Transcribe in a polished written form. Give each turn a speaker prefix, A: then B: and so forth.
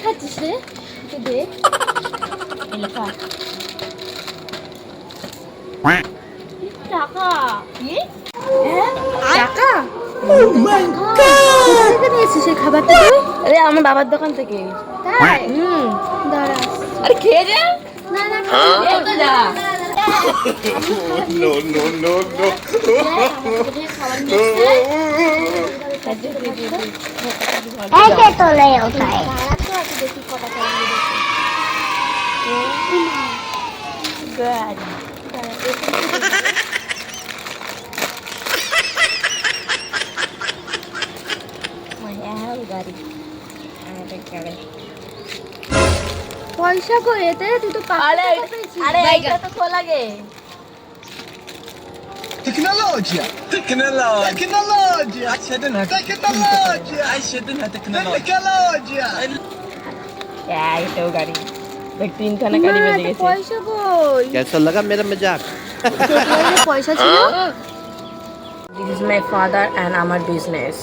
A: খাচ্ছিস রে? একটু দে। এলে খা। টাকা। কি? হ্যাঁ? টাকা? কোথা থেকে নিয়েছিস সেই খাবারটা তুই?
B: আরে আমার বাবার দোকান থেকে।
A: তাই?
B: হুম।
A: দাঁড়া।
B: আরে খেয়ে যা।
A: না না
B: এই তো যা।
C: No, no, no, no.
A: খাবার নিয়ে
D: ऐसे तो नहीं होता है।
A: দেখি কটা খাবার
B: গুড। গাড়ি।
A: পয়সা করে এতে তুই তো
B: আরে
A: টাকা পেয়েছিস।
B: আরে এইটা তো খোলা গে।
E: تكنولوجيا تكنولوجيا عشدنها تكنولوجيا عشدنها تكنولوجيا
B: এইটাও গাড়ি। দেখ তিনখানা গাড়ি বেজে গেছে।
A: পয়সা কই?
C: कैसा लगा मेरा मजाक?
A: দেখলে পয়সা ছিল?
B: This is my father and আমার business.